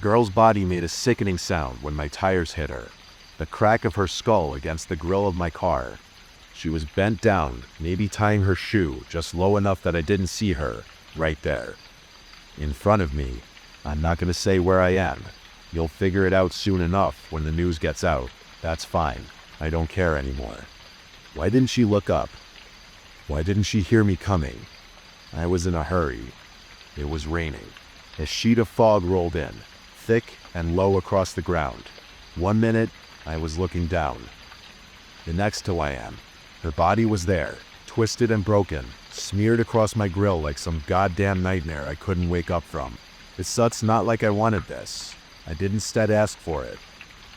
girl's body made a sickening sound when my tires hit her. The crack of her skull against the grill of my car. She was bent down, maybe tying her shoe just low enough that I didn't see her, right there. In front of me. I'm not going to say where I am. You'll figure it out soon enough when the news gets out. That's fine. I don't care anymore. Why didn't she look up? Why didn't she hear me coming? I was in a hurry. It was raining. A sheet of fog rolled in, thick and low across the ground. 1 minute, I was looking down. The next to I am. Her body was there, twisted and broken, smeared across my grill like some goddamn nightmare I couldn't wake up from. It sucks, not like I wanted this. I didn't instead ask for it.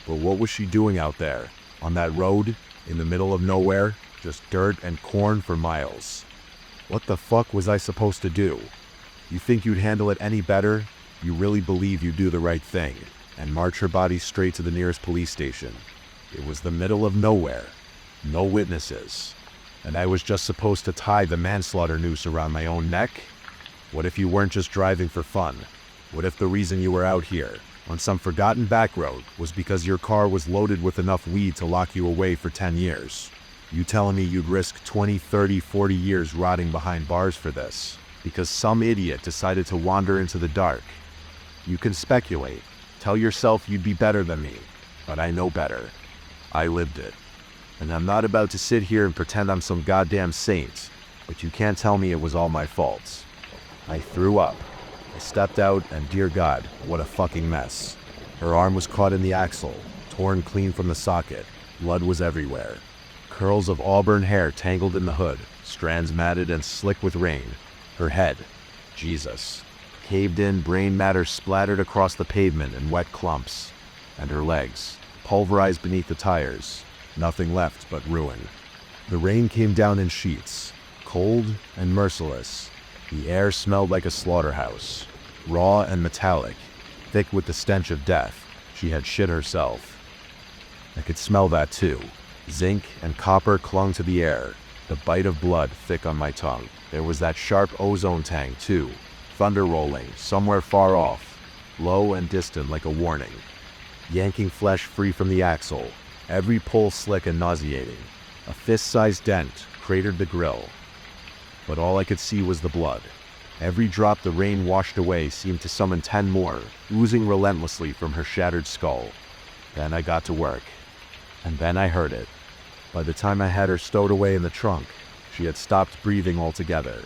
But what was she doing out there, on that road, in the middle of nowhere, just dirt and corn for miles? What the fuck was I supposed to do? You think you'd handle it any better? You really believe you'd do the right thing, and march her body straight to the nearest police station. It was the middle of nowhere. No witnesses. And I was just supposed to tie the manslaughter noose around my own neck? What if you weren't just driving for fun? What if the reason you were out here, on some forgotten back road, was because your car was loaded with enough weed to lock you away for 10 years? You telling me you'd risk 20, 30, 40 years rotting behind bars for this, because some idiot decided to wander into the dark? You can speculate. Tell yourself you'd be better than me, but I know better. I lived it. And I'm not about to sit here and pretend I'm some goddamn saint, but you can't tell me it was all my fault. I threw up. I stepped out, and dear God, what a fucking mess. Her arm was caught in the axle, torn clean from the socket. Blood was everywhere. Curls of auburn hair tangled in the hood, strands matted and slick with rain. Her head, Jesus, caved in, brain matter splattered across the pavement in wet clumps. And her legs, pulverized beneath the tires, nothing left but ruin. The rain came down in sheets, cold and merciless. The air smelled like a slaughterhouse, raw and metallic, thick with the stench of death. She had shit herself. I could smell that too. Zinc and copper clung to the air, the bite of blood thick on my tongue. There was that sharp ozone tang too, thunder rolling somewhere far off, low and distant like a warning. Yanking flesh free from the axle, every pull slick and nauseating. A fist-sized dent cratered the grill. But all I could see was the blood. Every drop the rain washed away seemed to summon 10 more, oozing relentlessly from her shattered skull. Then I got to work. And then I heard it. By the time I had her stowed away in the trunk, she had stopped breathing altogether.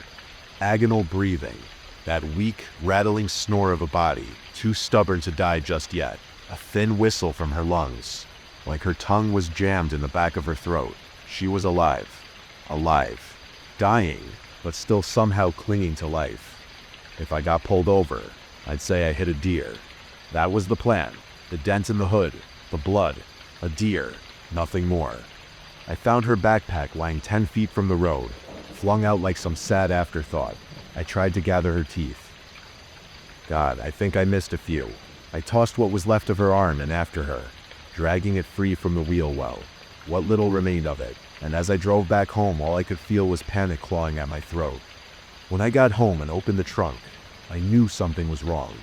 Agonal breathing. That weak, rattling snore of a body, too stubborn to die just yet. A thin whistle from her lungs. Like her tongue was jammed in the back of her throat. She was alive. Alive. Dying, but still somehow clinging to life. If I got pulled over, I'd say I hit a deer. That was the plan. The dent in the hood, the blood, a deer, nothing more. I found her backpack lying 10 feet from the road, flung out like some sad afterthought. I tried to gather her teeth. God, I think I missed a few. I tossed what was left of her arm in after her, dragging it free from the wheel well, what little remained of it. And as I drove back home, all I could feel was panic clawing at my throat. When I got home and opened the trunk, I knew something was wrong.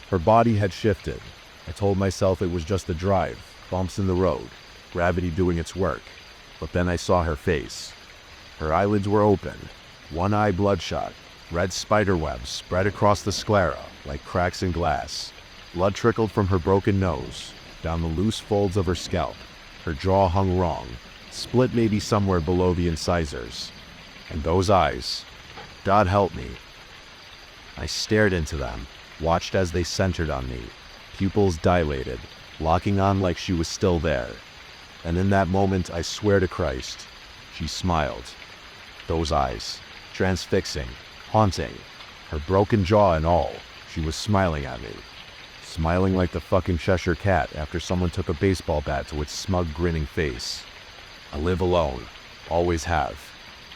Her body had shifted. I told myself it was just a drive, bumps in the road, gravity doing its work. But then I saw her face. Her eyelids were open, one eye bloodshot, red spider webs spread across the sclera like cracks in glass. Blood trickled from her broken nose, down the loose folds of her scalp. Her jaw hung wrong, split maybe somewhere below the incisors. And those eyes, God help me. I stared into them, watched as they centered on me, pupils dilated, locking on like she was still there. And in that moment, I swear to Christ, she smiled. Those eyes, transfixing, haunting, her broken jaw and all, she was smiling at me. Smiling like the fucking Cheshire Cat after someone took a baseball bat to its smug, grinning face. I live alone, always have.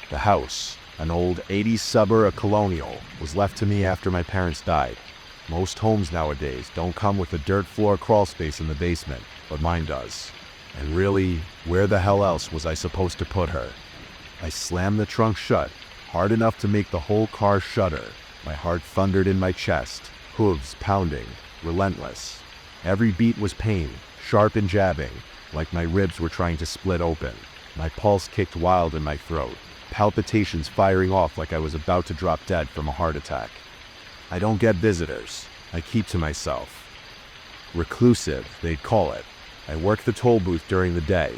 The house, an old 80s suburb colonial, was left to me after my parents died. Most homes nowadays don't come with a dirt floor crawl space in the basement, but mine does. And really, where the hell else was I supposed to put her? I slammed the trunk shut, hard enough to make the whole car shudder. My heart thundered in my chest, hooves pounding, relentless. Every beat was pain, sharp and jabbing, like my ribs were trying to split open. My pulse kicked wild in my throat, palpitations firing off like I was about to drop dead from a heart attack. I don't get visitors. I keep to myself. Reclusive, they'd call it. I work the toll booth during the day.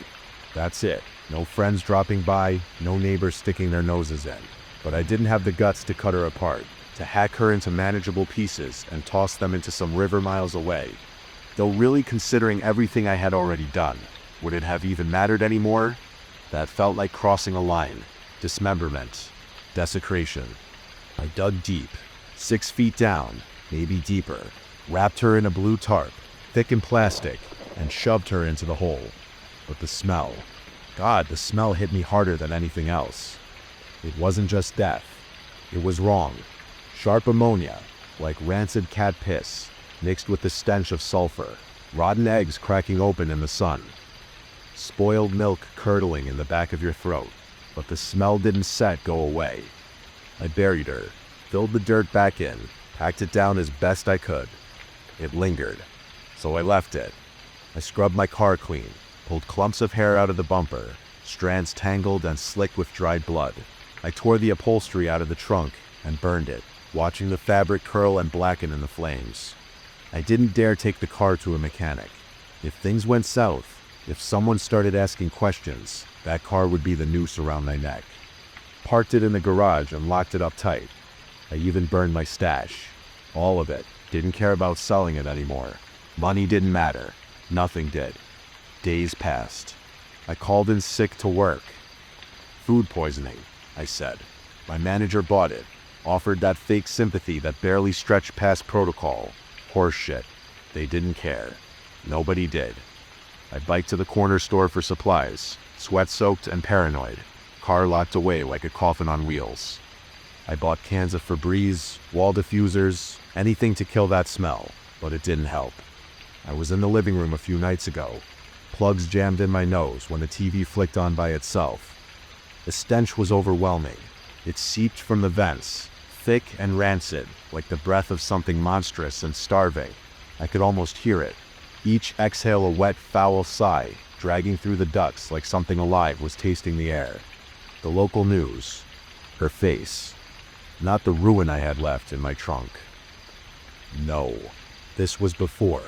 That's it. No friends dropping by, no neighbors sticking their noses in. But I didn't have the guts to cut her apart, to hack her into manageable pieces and toss them into some river miles away. Though really considering everything I had already done, would it have even mattered anymore? That felt like crossing a line. Dismemberment. Desecration. I dug deep, 6 feet down, maybe deeper, wrapped her in a blue tarp, thick and plastic, and shoved her into the hole. But the smell. God, the smell hit me harder than anything else. It wasn't just death. It was wrong. Sharp ammonia, like rancid cat piss, mixed with the stench of sulfur. Rotten eggs cracking open in the sun. Spoiled milk curdling in the back of your throat. But the smell didn't go away. I buried her, filled the dirt back in, packed it down as best I could. It lingered, so I left it. I scrubbed my car clean, pulled clumps of hair out of the bumper, strands tangled and slick with dried blood. I tore the upholstery out of the trunk and burned it, watching the fabric curl and blacken in the flames. I didn't dare take the car to a mechanic. If things went south, if someone started asking questions, that car would be the noose around my neck. Parked it in the garage and locked it up tight. I even burned my stash. All of it. Didn't care about selling it anymore. Money didn't matter. Nothing did. Days passed. I called in sick to work. Food poisoning, I said. My manager bought it. Offered that fake sympathy that barely stretched past protocol. Horse shit. They didn't care. Nobody did. I biked to the corner store for supplies, sweat-soaked and paranoid, car locked away like a coffin on wheels. I bought cans of Febreze, wall diffusers, anything to kill that smell, but it didn't help. I was in the living room a few nights ago, plugs jammed in my nose when the TV flicked on by itself. The stench was overwhelming. It seeped from the vents, thick and rancid, like the breath of something monstrous and starving. I could almost hear it. Each exhale a wet, foul sigh, dragging through the ducts like something alive was tasting the air. The local news. Her face. Not the ruin I had left in my trunk. No. This was before.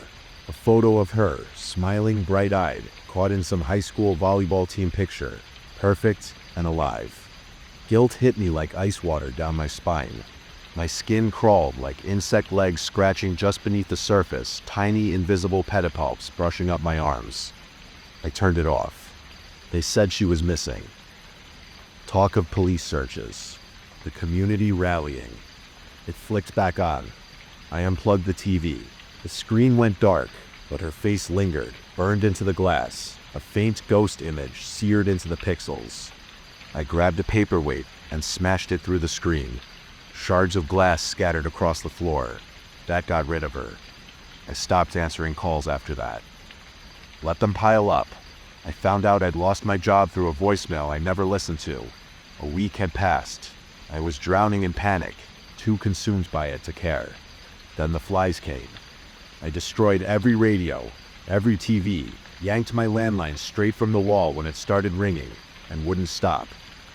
A photo of her, smiling bright-eyed, caught in some high school volleyball team picture. Perfect and alive. Guilt hit me like ice water down my spine. My skin crawled like insect legs scratching just beneath the surface, tiny invisible pedipalps brushing up my arms. I turned it off. They said she was missing. Talk of police searches. The community rallying. It flicked back on. I unplugged the TV. The screen went dark, but her face lingered, burned into the glass, a faint ghost image seared into the pixels. I grabbed a paperweight and smashed it through the screen. Shards of glass scattered across the floor. That got rid of her. I stopped answering calls after that. Let them pile up. I found out I'd lost my job through a voicemail I never listened to. A week had passed. I was drowning in panic, too consumed by it to care. Then the flies came. I destroyed every radio, every TV, yanked my landline straight from the wall when it started ringing, and wouldn't stop.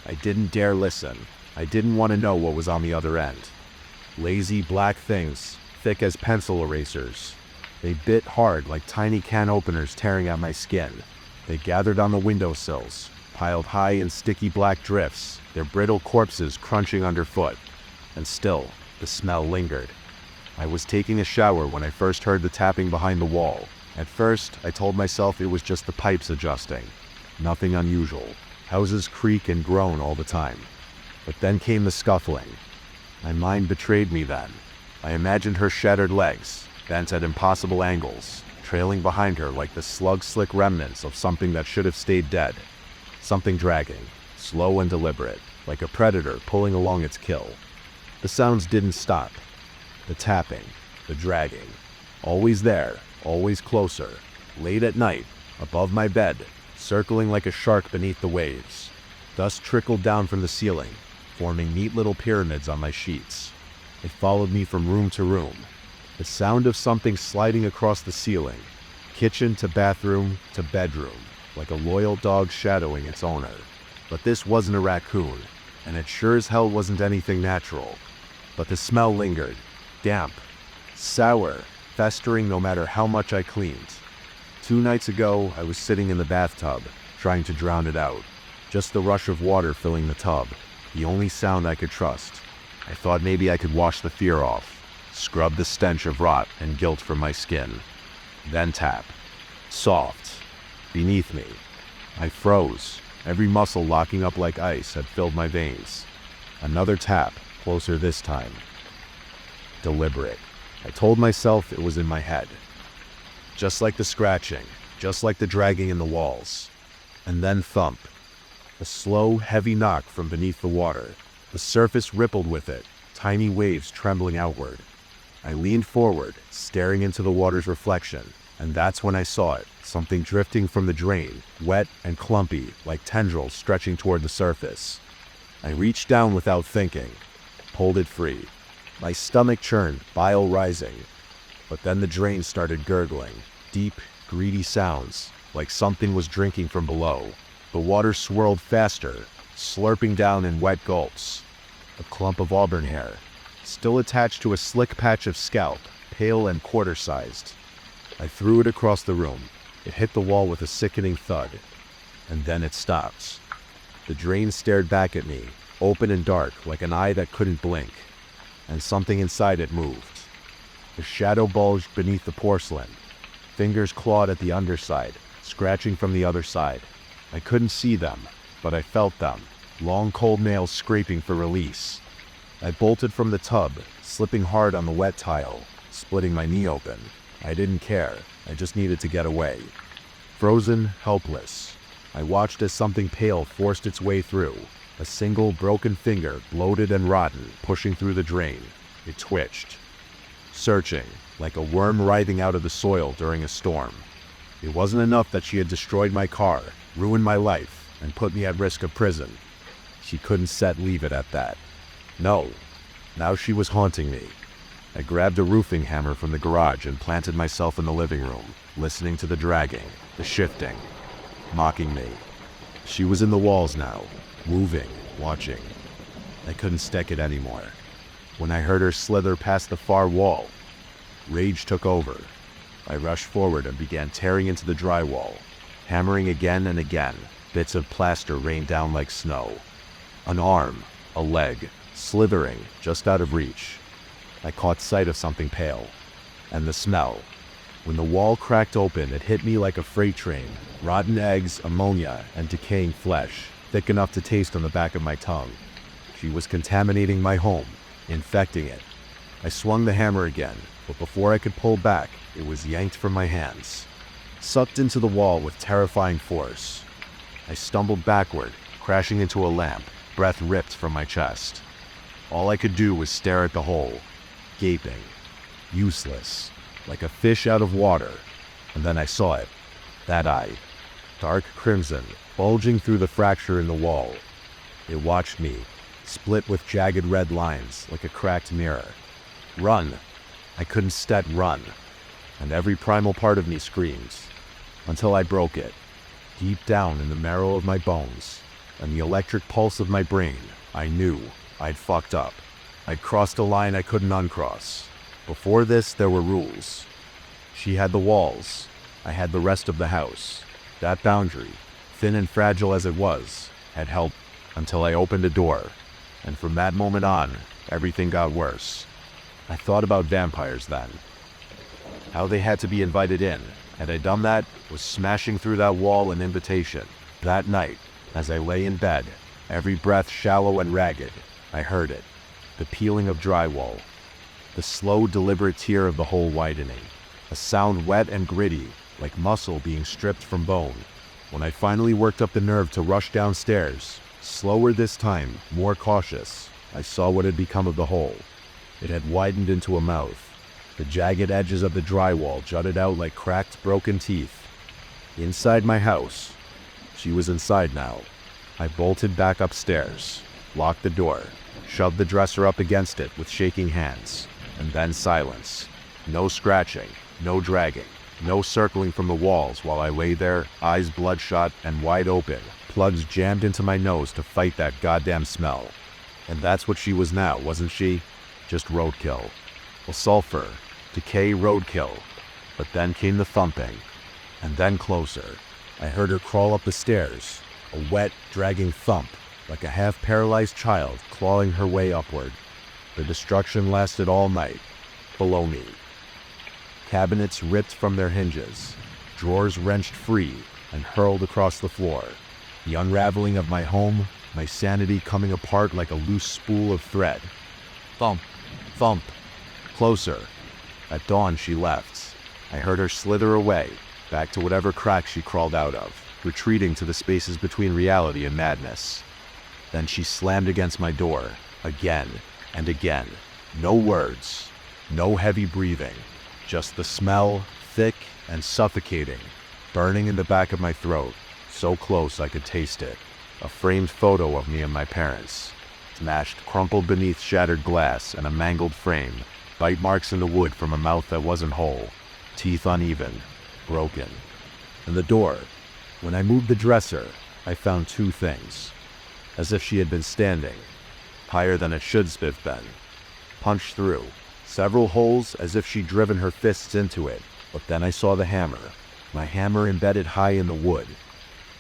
I didn't dare listen. I didn't want to know what was on the other end. Lazy black things, thick as pencil erasers. They bit hard like tiny can openers tearing at my skin. They gathered on the windowsills, piled high in sticky black drifts, their brittle corpses crunching underfoot. And still, the smell lingered. I was taking a shower when I first heard the tapping behind the wall. At first, I told myself it was just the pipes adjusting. Nothing unusual. Houses creak and groan all the time. But then came the scuffling. My mind betrayed me then. I imagined her shattered legs, bent at impossible angles, trailing behind her like the slug-slick remnants of something that should have stayed dead. Something dragging, slow and deliberate, like a predator pulling along its kill. The sounds didn't stop. The tapping, the dragging. Always there, always closer. Late at night, above my bed, circling like a shark beneath the waves. Dust trickled down from the ceiling, forming neat little pyramids on my sheets. It followed me from room to room. The sound of something sliding across the ceiling, kitchen to bathroom to bedroom, like a loyal dog shadowing its owner. But this wasn't a raccoon, and it sure as hell wasn't anything natural. But the smell lingered, damp, sour, festering no matter how much I cleaned. 2 nights ago, I was sitting in the bathtub, trying to drown it out. Just the rush of water filling the tub, the only sound I could trust. I thought maybe I could wash the fear off, scrub the stench of rot and guilt from my skin. Then tap. Soft. Beneath me. I froze. Every muscle locking up like ice had filled my veins. Another tap, closer this time. Deliberate. I told myself it was in my head. Just like the scratching, just like the dragging in the walls. And then thump. A slow, heavy knock from beneath the water. The surface rippled with it, tiny waves trembling outward. I leaned forward, staring into the water's reflection, and that's when I saw it, something drifting from the drain, wet and clumpy, like tendrils stretching toward the surface. I reached down without thinking, pulled it free. My stomach churned, bile rising. But then the drain started gurgling, deep, greedy sounds, like something was drinking from below. The water swirled faster, slurping down in wet gulps. A clump of auburn hair, still attached to a slick patch of scalp, pale and quarter-sized. I threw it across the room. It hit the wall with a sickening thud. And then it stopped. The drain stared back at me, open and dark, like an eye that couldn't blink. And something inside it moved. The shadow bulged beneath the porcelain. Fingers clawed at the underside, scratching from the other side. I couldn't see them, but I felt them, long cold nails scraping for release. I bolted from the tub, slipping hard on the wet tile, splitting my knee open. I didn't care, I just needed to get away. Frozen, helpless. I watched as something pale forced its way through, a single broken finger, bloated and rotten, pushing through the drain. It twitched. Searching, like a worm writhing out of the soil during a storm. It wasn't enough that she had destroyed my car, ruined my life, and put me at risk of prison. She couldn't leave it at that. No, now she was haunting me. I grabbed a roofing hammer from the garage and planted myself in the living room, listening to the dragging, the shifting, mocking me. She was in the walls now, moving, watching. I couldn't stick it anymore. When I heard her slither past the far wall, rage took over. I rushed forward and began tearing into the drywall, hammering again and again. Bits of plaster rained down like snow. An arm, a leg, slithering just out of reach. I caught sight of something pale, and the smell. When the wall cracked open, it hit me like a freight train. Rotten eggs, ammonia, and decaying flesh, thick enough to taste on the back of my tongue. She was contaminating my home, infecting it. I swung the hammer again, but before I could pull back, it was yanked from my hands, sucked into the wall with terrifying force. I stumbled backward, crashing into a lamp, breath ripped from my chest. All I could do was stare at the hole, gaping, useless, like a fish out of water. And then I saw it, that eye, dark crimson, bulging through the fracture in the wall. It watched me, split with jagged red lines like a cracked mirror. Run! I couldn't run. And every primal part of me screamed, until I broke it, deep down in the marrow of my bones, and the electric pulse of my brain. I knew I'd fucked up. I'd crossed a line I couldn't uncross. Before this, there were rules. She had the walls. I had the rest of the house. That boundary, thin and fragile as it was, had held until I opened a door. And from that moment on, everything got worse. I thought about vampires then. How they had to be invited in. Had I done that, was smashing through that wall an invitation. That night, as I lay in bed, every breath shallow and ragged, I heard it. The peeling of drywall. The slow, deliberate tear of the hole widening. A sound wet and gritty, like muscle being stripped from bone. When I finally worked up the nerve to rush downstairs, slower this time, more cautious, I saw what had become of the hole. It had widened into a mouth. The jagged edges of the drywall jutted out like cracked, broken teeth. Inside my house. She was inside now. I bolted back upstairs, locked the door, shoved the dresser up against it with shaking hands, and then silence. No scratching, no dragging, no circling from the walls while I lay there, eyes bloodshot and wide open, plugs jammed into my nose to fight that goddamn smell. And that's what she was now, wasn't she? Just roadkill. Well, sulfur, decay, roadkill. But then came the thumping, and then closer. I heard her crawl up the stairs, a wet, dragging thump, like a half-paralyzed child clawing her way upward. The destruction lasted all night, below me. Cabinets ripped from their hinges, drawers wrenched free and hurled across the floor. The unraveling of my home, my sanity coming apart like a loose spool of thread. Thump, thump, closer. At dawn she left. I heard her slither away, back to whatever crack she crawled out of, retreating to the spaces between reality and madness. Then she slammed against my door, again and again. No words, no heavy breathing, just the smell, thick and suffocating, burning in the back of my throat, so close I could taste it. A framed photo of me and my parents, smashed, crumpled beneath shattered glass and a mangled frame, bite marks in the wood from a mouth that wasn't whole, teeth uneven, broken. And the door. When I moved the dresser, I found two things. As if she had been standing, higher than it should have been. Punched through, several holes as if she'd driven her fists into it. But then I saw the hammer, my hammer embedded high in the wood,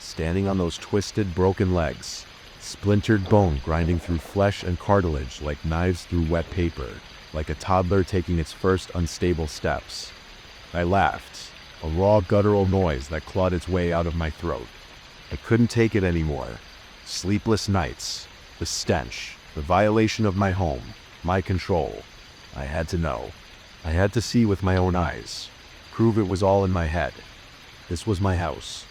standing on those twisted, broken legs, splintered bone grinding through flesh and cartilage like knives through wet paper, like a toddler taking its first unstable steps. I laughed, a raw guttural noise that clawed its way out of my throat. I couldn't take it anymore. Sleepless nights, the stench, the violation of my home, my control. I had to know. I had to see with my own eyes, prove it was all in my head. This was my house.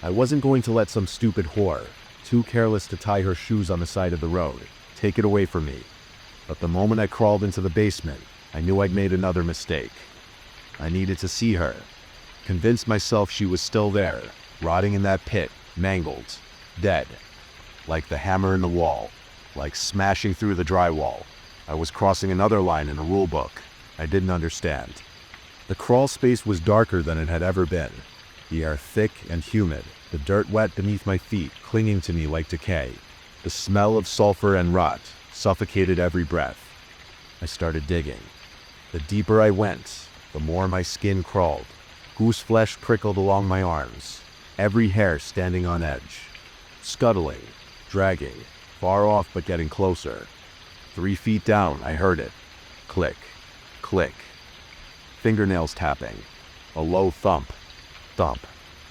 I wasn't going to let some stupid whore, too careless to tie her shoes on the side of the road, take it away from me. But the moment I crawled into the basement, I knew I'd made another mistake. I needed to see her, convince myself she was still there, rotting in that pit, mangled, dead. Like the hammer in the wall, like smashing through the drywall. I was crossing another line in a rule book I didn't understand. The crawl space was darker than it had ever been. The air thick and humid, the dirt wet beneath my feet clinging to me like decay. The smell of sulfur and rot suffocated every breath. I started digging. The deeper I went, the more my skin crawled. Goose flesh prickled along my arms, every hair standing on edge. Scuttling, dragging, far off but getting closer. 3 feet down, I heard it. Click, click. Fingernails tapping. A low thump, thump.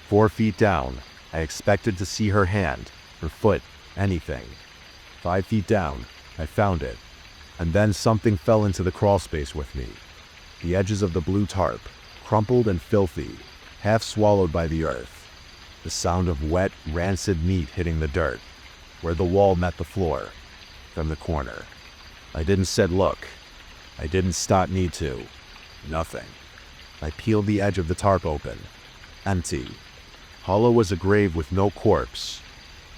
4 feet down, I expected to see her hand, her foot, anything. 5 feet down, I found it. And then something fell into the crawl space with me. The edges of the blue tarp, crumpled and filthy, half swallowed by the earth. The sound of wet, rancid meat hitting the dirt, where the wall met the floor, from the corner. I didn't said look. I didn't stop need to. Nothing. I peeled the edge of the tarp open. Empty. Hollow as a grave with no corpse.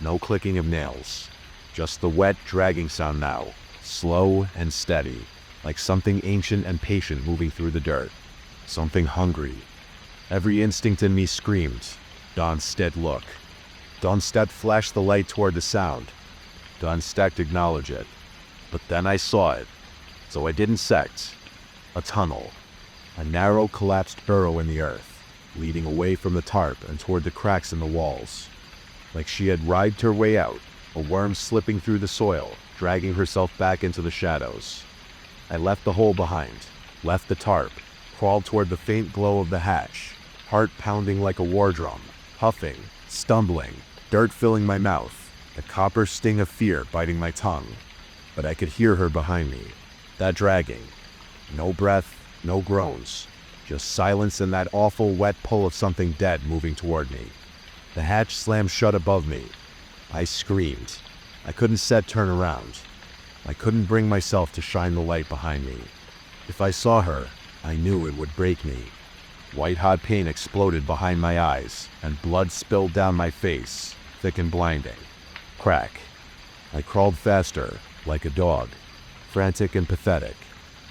No clicking of nails. Just the wet, dragging sound now, slow and steady, like something ancient and patient moving through the dirt. Something hungry. Every instinct in me screamed, Donstead look. Donstead flashed the light toward the sound. Donstead acknowledged it. But then I saw it, so I didn't sect. A tunnel. A narrow, collapsed burrow in the earth, leading away from the tarp and toward the cracks in the walls. Like she had writhed her way out, a worm slipping through the soil, dragging herself back into the shadows. I left the hole behind, left the tarp, crawled toward the faint glow of the hatch, heart pounding like a war drum, huffing, stumbling, dirt filling my mouth, the copper sting of fear biting my tongue. But I could hear her behind me, that dragging. No breath, no groans, just silence and that awful wet pull of something dead moving toward me. The hatch slammed shut above me. I screamed. I couldn't turn around. I couldn't bring myself to shine the light behind me. If I saw her, I knew it would break me. White-hot pain exploded behind my eyes, and blood spilled down my face, thick and blinding. Crack. I crawled faster, like a dog, frantic and pathetic.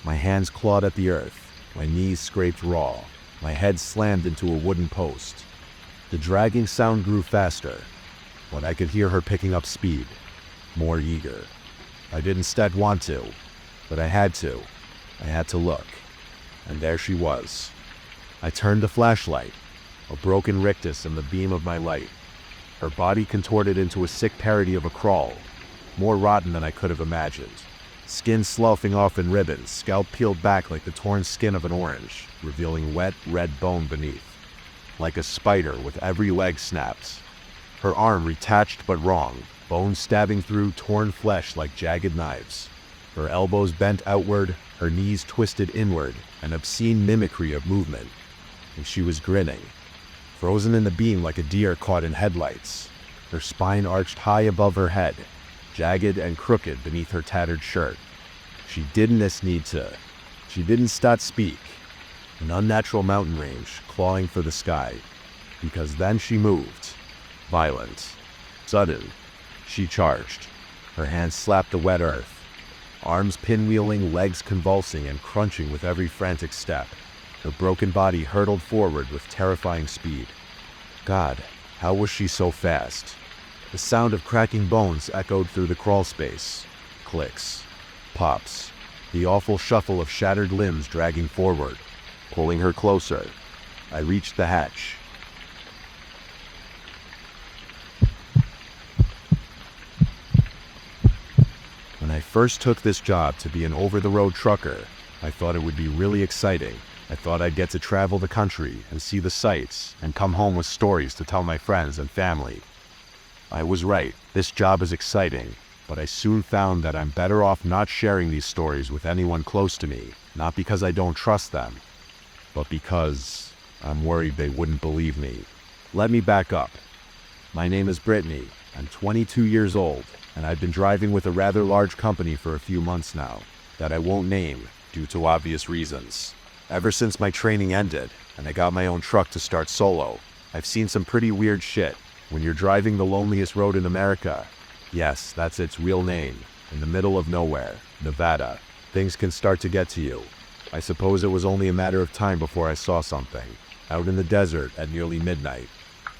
My hands clawed at the earth, My knees scraped raw. My head slammed into a wooden post. The dragging sound grew faster, but I could hear her picking up speed, more eager. I didn't instead want to, but I had to. I had to look. And there she was. I turned the flashlight, a broken rictus in the beam of my light. Her body contorted into a sick parody of a crawl, more rotten than I could have imagined. Skin sloughing off in ribbons, scalp peeled back like the torn skin of an orange, revealing wet, red bone beneath. Like a spider with every leg snapped. Her arm retached but wrong, bones stabbing through torn flesh like jagged knives. Her elbows bent outward, her knees twisted inward, an obscene mimicry of movement. And she was grinning, frozen in the beam like a deer caught in headlights. Her spine arched high above her head, jagged and crooked beneath her tattered shirt. She didn't need to. She didn't stop speak. An unnatural mountain range, clawing for the sky. Because then she moved. Violent. Sudden. She charged. Her hands slapped the wet earth. Arms pinwheeling, legs convulsing and crunching with every frantic step. Her broken body hurtled forward with terrifying speed. God, how was she so fast? The sound of cracking bones echoed through the crawl space. Clicks. Pops. The awful shuffle of shattered limbs dragging forward, pulling her closer. I reached the hatch. When I first took this job to be an over-the-road trucker, I thought it would be really exciting. I thought I'd get to travel the country and see the sights and come home with stories to tell my friends and family. I was right. This job is exciting, but I soon found that I'm better off not sharing these stories with anyone close to me, not because I don't trust them, but because I'm worried they wouldn't believe me. Let me back up. My name is Brittany. I'm 22 years old, and I've been driving with a rather large company for a few months now, that I won't name due to obvious reasons. Ever since my training ended, and I got my own truck to start solo, I've seen some pretty weird shit. When you're driving the loneliest road in America, yes, that's its real name, in the middle of nowhere, Nevada, things can start to get to you. I suppose it was only a matter of time before I saw something, out in the desert at nearly midnight.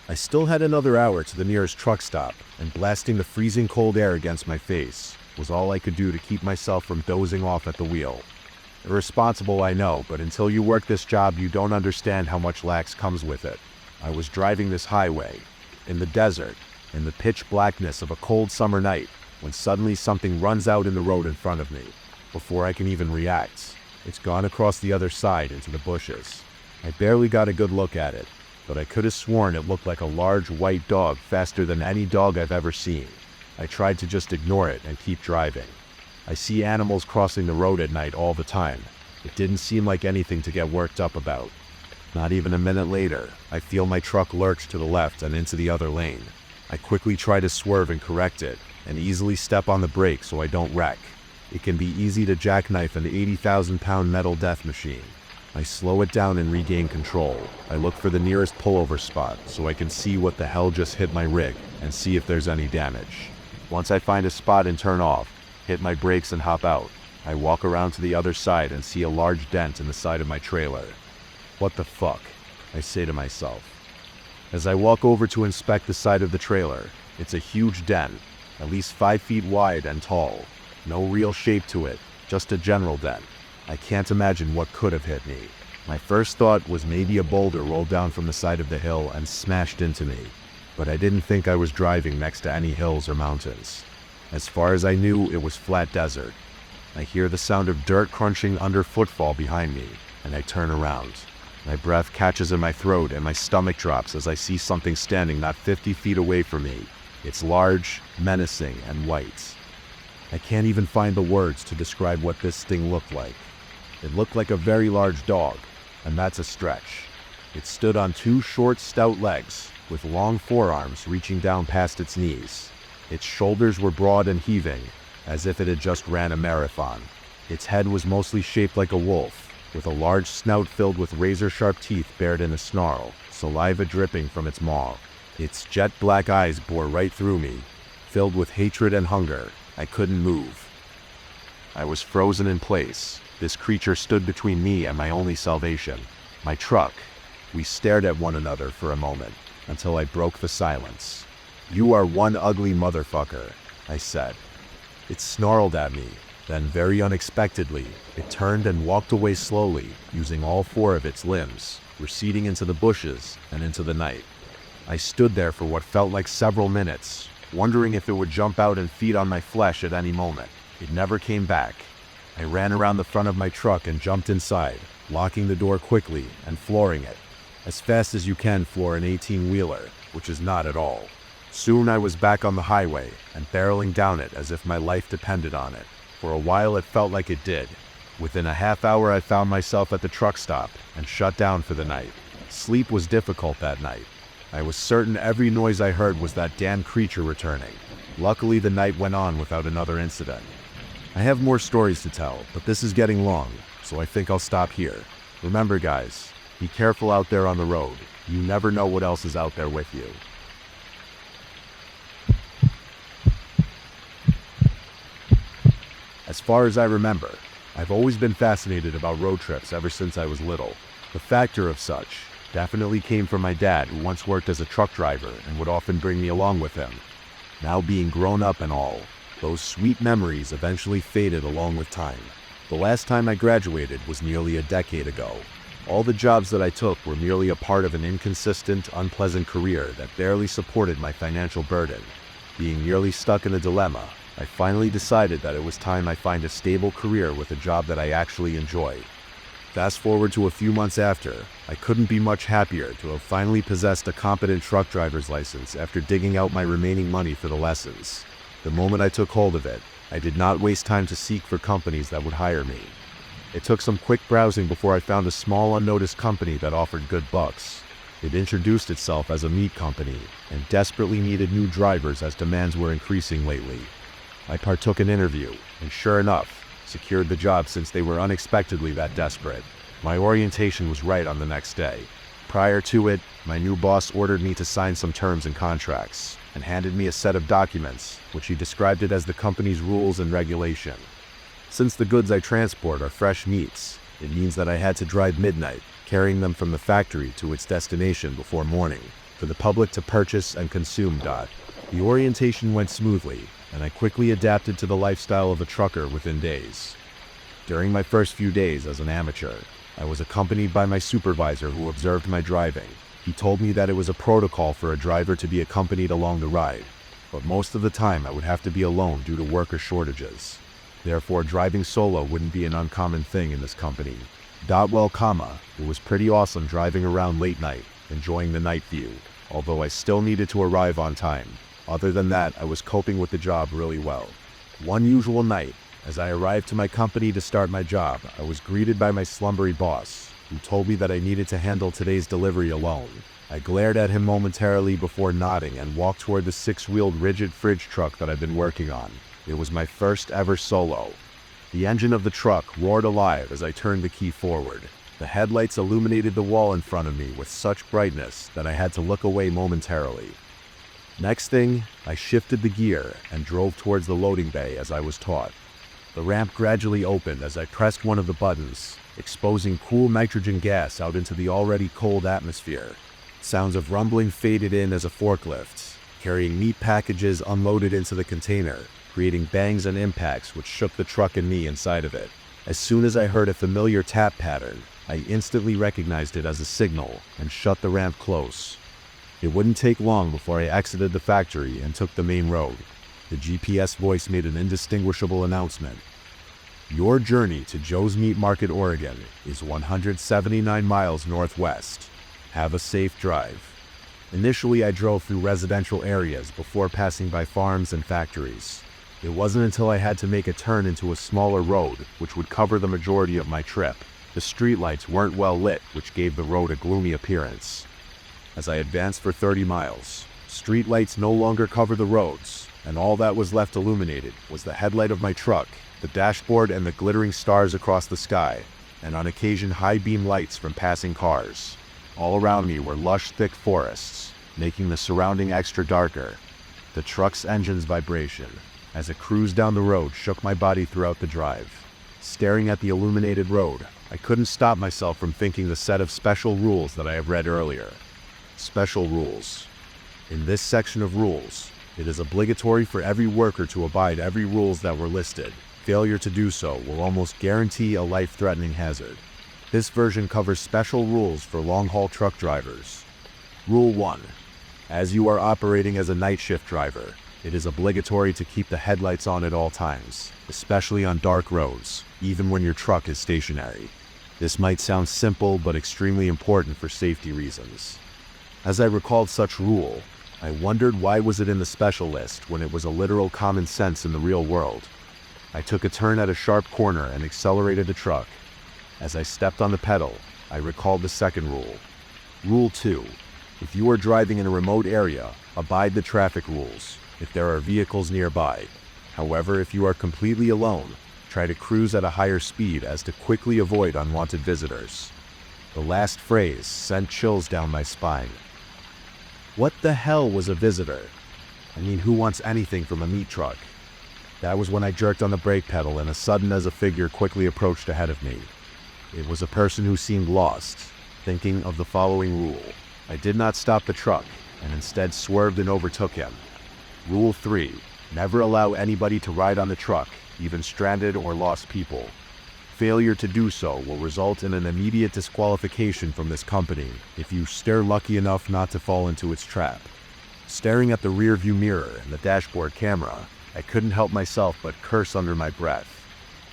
I still had another hour to the nearest truck stop, and blasting the freezing cold air against my face was all I could do to keep myself from dozing off at the wheel. Irresponsible, I know, but until you work this job, you don't understand how much lax comes with it. I was driving this highway, in the desert, in the pitch blackness of a cold summer night, when suddenly something runs out in the road in front of me. Before I can even react, it's gone across the other side into the bushes. I barely got a good look at it, but I could have sworn it looked like a large white dog faster than any dog I've ever seen. I tried to just ignore it and keep driving. I see animals crossing the road at night all the time. It didn't seem like anything to get worked up about. Not even a minute later, I feel my truck lurch to the left and into the other lane. I quickly try to swerve and correct it, and easily step on the brake so I don't wreck. It can be easy to jackknife an 80,000-pound metal death machine. I slow it down and regain control. I look for the nearest pullover spot so I can see what the hell just hit my rig and see if there's any damage. Once I find a spot and turn off, hit my brakes and hop out. I walk around to the other side and see a large dent in the side of my trailer. What the fuck? I say to myself. As I walk over to inspect the side of the trailer, it's a huge dent, at least 5 feet wide and tall. No real shape to it, just a general dent. I can't imagine what could have hit me. My first thought was maybe a boulder rolled down from the side of the hill and smashed into me, but I didn't think I was driving next to any hills or mountains. As far as I knew, it was flat desert. I hear the sound of dirt crunching under footfall behind me, and I turn around. My breath catches in my throat and my stomach drops as I see something standing not 50 feet away from me. It's large, menacing, and white. I can't even find the words to describe what this thing looked like. It looked like a very large dog, and that's a stretch. It stood on 2 short, stout legs, with long forearms reaching down past its knees. Its shoulders were broad and heaving, as if it had just ran a marathon. Its head was mostly shaped like a wolf, with a large snout filled with razor-sharp teeth bared in a snarl, saliva dripping from its maw. Its jet-black eyes bore right through me, filled with hatred and hunger. I couldn't move. I was frozen in place, This creature stood between me and my only salvation, my truck. We stared at one another for a moment, until I broke the silence. "You are one ugly motherfucker," I said. It snarled at me, then very unexpectedly, it turned and walked away slowly, using all four of its limbs, receding into the bushes and into the night. I stood there for what felt like several minutes, wondering if it would jump out and feed on my flesh at any moment. It never came back. I ran around the front of my truck and jumped inside, locking the door quickly and flooring it. As fast as you can floor an 18-wheeler, which is not at all. Soon I was back on the highway and barreling down it as if my life depended on it. For a while it felt like it did. Within a half hour I found myself at the truck stop and shut down for the night. Sleep was difficult that night. I was certain every noise I heard was that damn creature returning. Luckily the night went on without another incident. I have more stories to tell, but this is getting long, so I think I'll stop here. Remember guys, be careful out there on the road. You never know what else is out there with you. As far as I remember, I've always been fascinated about road trips ever since I was little. The factor of such definitely came from my dad, who once worked as a truck driver and would often bring me along with him. Now being grown up and all, those sweet memories eventually faded along with time. The last time I graduated was nearly a decade ago. All the jobs that I took were merely a part of an inconsistent, unpleasant career that barely supported my financial burden. Being nearly stuck in a dilemma, I finally decided that it was time I find a stable career with a job that I actually enjoy. Fast forward to a few months after, I couldn't be much happier to have finally possessed a competent truck driver's license after digging out my remaining money for the lessons. The moment I took hold of it, I did not waste time to seek for companies that would hire me. It took some quick browsing before I found a small unnoticed company that offered good bucks. It introduced itself as a meat company and desperately needed new drivers as demands were increasing lately. I partook in an interview, and sure enough, secured the job since they were unexpectedly that desperate. My orientation was right on the next day. Prior to it, my new boss ordered me to sign some terms and contracts, and handed me a set of documents, which he described it as the company's rules and regulation. Since the goods I transport are fresh meats, it means that I had to drive midnight, carrying them from the factory to its destination before morning, for the public to purchase and consume. The orientation went smoothly, and I quickly adapted to the lifestyle of a trucker within days. During my first few days as an amateur, I was accompanied by my supervisor who observed my driving. He told me that it was a protocol for a driver to be accompanied along the ride, but most of the time I would have to be alone due to worker shortages. Therefore, driving solo wouldn't be an uncommon thing in this company. It was pretty awesome driving around late night, enjoying the night view, although I still needed to arrive on time. Other than that, I was coping with the job really well. One usual night, as I arrived to my company to start my job, I was greeted by my slumbery boss, who told me that I needed to handle today's delivery alone. I glared at him momentarily before nodding and walked toward the 6-wheeled rigid fridge truck that I've been working on. It was my first ever solo. The engine of the truck roared alive as I turned the key forward. The headlights illuminated the wall in front of me with such brightness that I had to look away momentarily. Next thing, I shifted the gear and drove towards the loading bay as I was taught. The ramp gradually opened as I pressed one of the buttons, exposing cool nitrogen gas out into the already cold atmosphere. Sounds of rumbling faded in as a forklift, carrying meat packages unloaded into the container, creating bangs and impacts which shook the truck and me inside of it. As soon as I heard a familiar tap pattern, I instantly recognized it as a signal and shut the ramp close. It wouldn't take long before I exited the factory and took the main road. The GPS voice made an indistinguishable announcement. Your journey to Joe's Meat Market, Oregon is 179 miles northwest. Have a safe drive. Initially, I drove through residential areas before passing by farms and factories. It wasn't until I had to make a turn into a smaller road, which would cover the majority of my trip. The streetlights weren't well lit, which gave the road a gloomy appearance. As I advanced for 30 miles, streetlights no longer covered the roads, and all that was left illuminated was the headlight of my truck, the dashboard, and the glittering stars across the sky, and on occasion high-beam lights from passing cars. All around me were lush, thick forests, making the surrounding extra darker. The truck's engine's vibration, as it cruised down the road, shook my body throughout the drive. Staring at the illuminated road, I couldn't stop myself from thinking the set of special rules that I have read earlier. Special rules. In this section of rules, it is obligatory for every worker to abide every rules that were listed. Failure to do so will almost guarantee a life-threatening hazard. This version covers special rules for long-haul truck drivers. Rule 1. As you are operating as a night shift driver, it is obligatory to keep the headlights on at all times, especially on dark roads, even when your truck is stationary. This might sound simple but extremely important for safety reasons. As I recalled such rule, I wondered why was it in the special list when it was a literal common sense in the real world. I took a turn at a sharp corner and accelerated the truck. As I stepped on the pedal, I recalled the second rule. Rule 2. If you are driving in a remote area, abide the traffic rules if there are vehicles nearby. However, if you are completely alone, try to cruise at a higher speed as to quickly avoid unwanted visitors. The last phrase sent chills down my spine. What the hell was a visitor? I mean, who wants anything from a meat truck? That was when I jerked on the brake pedal and as sudden as a figure quickly approached ahead of me. It was a person who seemed lost, thinking of the following rule. I did not stop the truck, and instead swerved and overtook him. Rule 3. Never allow anybody to ride on the truck, even stranded or lost people. Failure to do so will result in an immediate disqualification from this company if you stare lucky enough not to fall into its trap. Staring at the rear view mirror and the dashboard camera, I couldn't help myself but curse under my breath.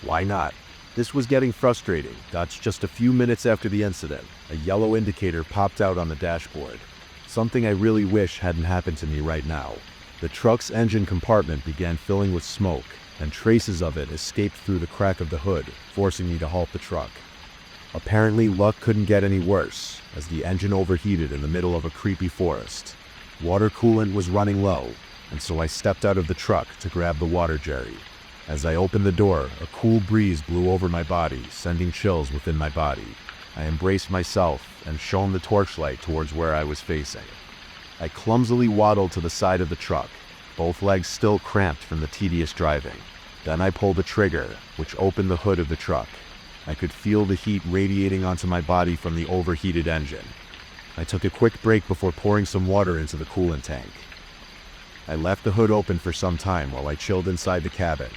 Why not? This was getting frustrating. That's just a few minutes after the incident. A yellow indicator popped out on the dashboard. Something I really wish hadn't happened to me right now. The truck's engine compartment began filling with smoke, and traces of it escaped through the crack of the hood, forcing me to halt the truck. Apparently, luck couldn't get any worse, as the engine overheated in the middle of a creepy forest. Water coolant was running low, and so I stepped out of the truck to grab the water jerry. As I opened the door, a cool breeze blew over my body, sending chills within my body. I embraced myself and shone the torchlight towards where I was facing. I clumsily waddled to the side of the truck, both legs still cramped from the tedious driving. Then I pulled the trigger, which opened the hood of the truck. I could feel the heat radiating onto my body from the overheated engine. I took a quick break before pouring some water into the coolant tank. I left the hood open for some time while I chilled inside the cabin.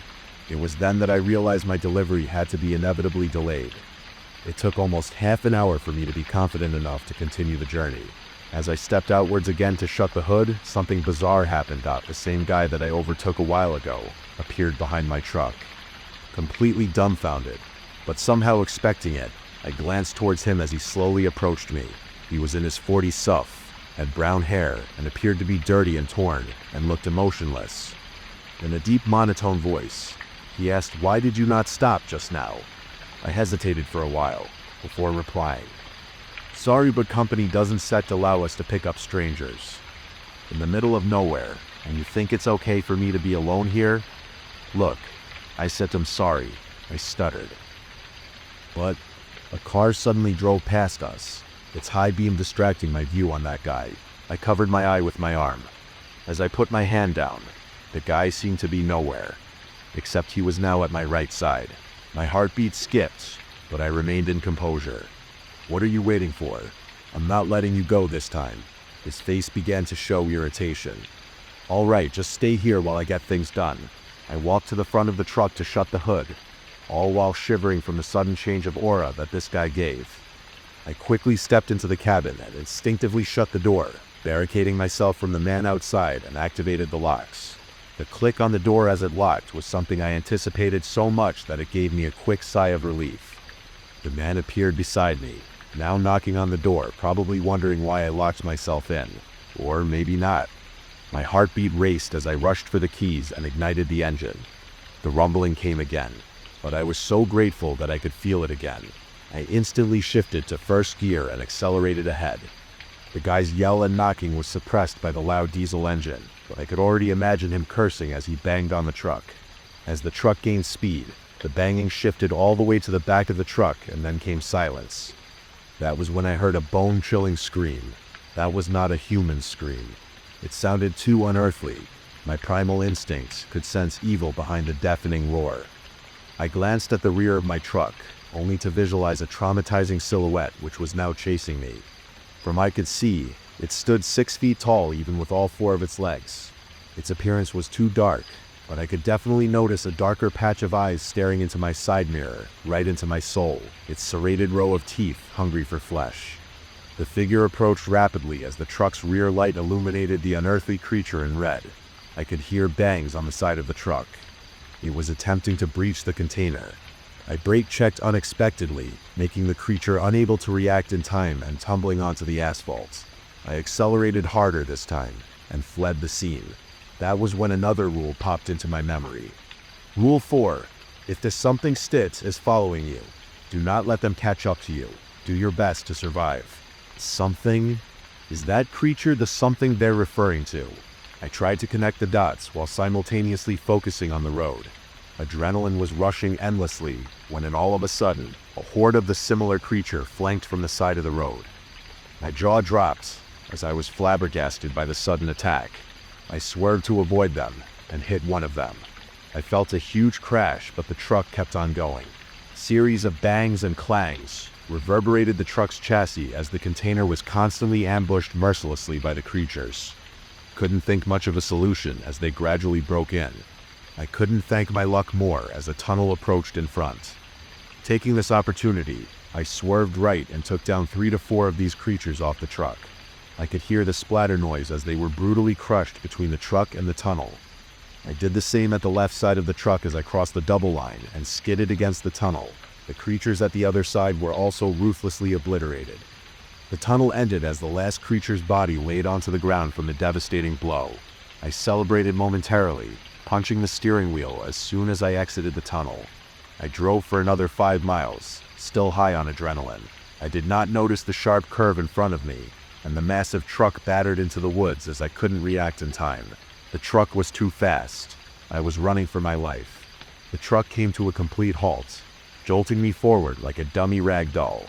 It was then that I realized my delivery had to be inevitably delayed. It took almost half an hour for me to be confident enough to continue the journey. As I stepped outwards again to shut the hood, something bizarre happened. The same guy that I overtook a while ago appeared behind my truck. Completely dumbfounded, but somehow expecting it, I glanced towards him as he slowly approached me. He was in his 40s suff, had brown hair, and appeared to be dirty and torn, and looked emotionless. In a deep monotone voice, he asked, "Why did you not stop just now?" I hesitated for a while, before replying, "Sorry, but company doesn't set to allow us to pick up strangers." In the middle of nowhere, and you think it's okay for me to be alone here? Look, I said I'm sorry, I stuttered. But a car suddenly drove past us, its high beam distracting my view on that guy. I covered my eye with my arm. As I put my hand down, the guy seemed to be nowhere, except he was now at my right side. My heartbeat skipped, but I remained in composure. "What are you waiting for? I'm not letting you go this time." His face began to show irritation. "All right, just stay here while I get things done." I walked to the front of the truck to shut the hood, all while shivering from the sudden change of aura that this guy gave. I quickly stepped into the cabin and instinctively shut the door, barricading myself from the man outside, and activated the locks. The click on the door as it locked was something I anticipated so much that it gave me a quick sigh of relief. The man appeared beside me, now knocking on the door, probably wondering why I locked myself in. Or maybe not. My heartbeat raced as I rushed for the keys and ignited the engine. The rumbling came again, but I was so grateful that I could feel it again. I instantly shifted to first gear and accelerated ahead. The guy's yell and knocking was suppressed by the loud diesel engine, but I could already imagine him cursing as he banged on the truck. As the truck gained speed, the banging shifted all the way to the back of the truck, and then came silence. That was when I heard a bone-chilling scream. That was not a human scream. It sounded too unearthly. My primal instincts could sense evil behind the deafening roar. I glanced at the rear of my truck, only to visualize a traumatizing silhouette which was now chasing me. From I could see, it stood 6 feet tall even with all 4 of its legs. Its appearance was too dark, but I could definitely notice a darker patch of eyes staring into my side mirror, right into my soul, its serrated row of teeth hungry for flesh. The figure approached rapidly as the truck's rear light illuminated the unearthly creature in red. I could hear bangs on the side of the truck. It was attempting to breach the container. I brake-checked unexpectedly, making the creature unable to react in time and tumbling onto the asphalt. I accelerated harder this time and fled the scene. That was when another rule popped into my memory. Rule 4. If the something stit is following you, do not let them catch up to you. Do your best to survive. Something? Is that creature the something they're referring to? I tried to connect the dots while simultaneously focusing on the road. Adrenaline was rushing endlessly when all of a sudden, a horde of the similar creature flanked from the side of the road. My jaw dropped as I was flabbergasted by the sudden attack. I swerved to avoid them and hit one of them. I felt a huge crash, but the truck kept on going. Series of bangs and clangs reverberated the truck's chassis as the container was constantly ambushed mercilessly by the creatures. Couldn't think much of a solution as they gradually broke in. I couldn't thank my luck more as a tunnel approached in front. Taking this opportunity, I swerved right and took down 3 to 4 of these creatures off the truck. I could hear the splatter noise as they were brutally crushed between the truck and the tunnel. I did the same at the left side of the truck as I crossed the double line and skidded against the tunnel. The creatures at the other side were also ruthlessly obliterated. The tunnel ended as the last creature's body laid onto the ground from the devastating blow. I celebrated momentarily, punching the steering wheel as soon as I exited the tunnel. I drove for another 5 miles, still high on adrenaline. I did not notice the sharp curve in front of me, and the massive truck battered into the woods as I couldn't react in time. The truck was too fast. I was running for my life. The truck came to a complete halt, jolting me forward like a dummy rag doll.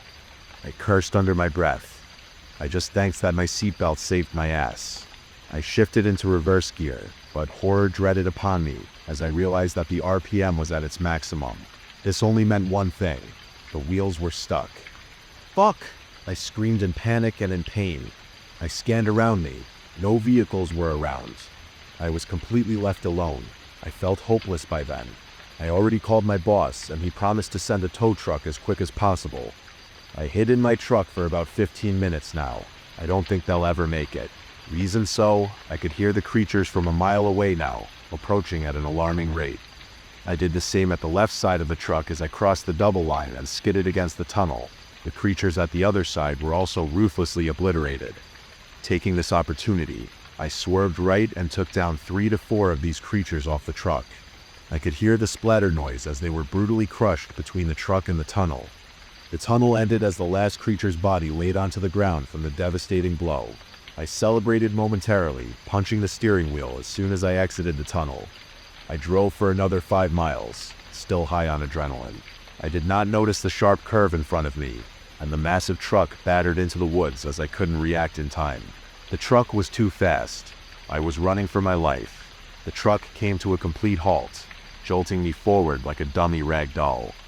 I cursed under my breath. I just thanked that my seatbelt saved my ass. I shifted into reverse gear, but horror dreaded upon me as I realized that the RPM was at its maximum. This only meant one thing: the wheels were stuck. Fuck! I screamed in panic and in pain. I scanned around me. No vehicles were around. I was completely left alone. I felt hopeless by then. I already called my boss, and he promised to send a tow truck as quick as possible. I hid in my truck for about 15 minutes now. I don't think they'll ever make it. Reason so, I could hear the creatures from a mile away now, approaching at an alarming rate. I did the same at the left side of the truck as I crossed the double line and skidded against the tunnel. The creatures at the other side were also ruthlessly obliterated. Taking this opportunity, I swerved right and took down 3 to 4 of these creatures off the truck. I could hear the splatter noise as they were brutally crushed between the truck and the tunnel. The tunnel ended as the last creature's body laid onto the ground from the devastating blow. I celebrated momentarily, punching the steering wheel as soon as I exited the tunnel. I drove for another 5 miles, still high on adrenaline. I did not notice the sharp curve in front of me, and the massive truck battered into the woods as I couldn't react in time. The truck was too fast. I was running for my life. The truck came to a complete halt, jolting me forward like a dummy rag doll.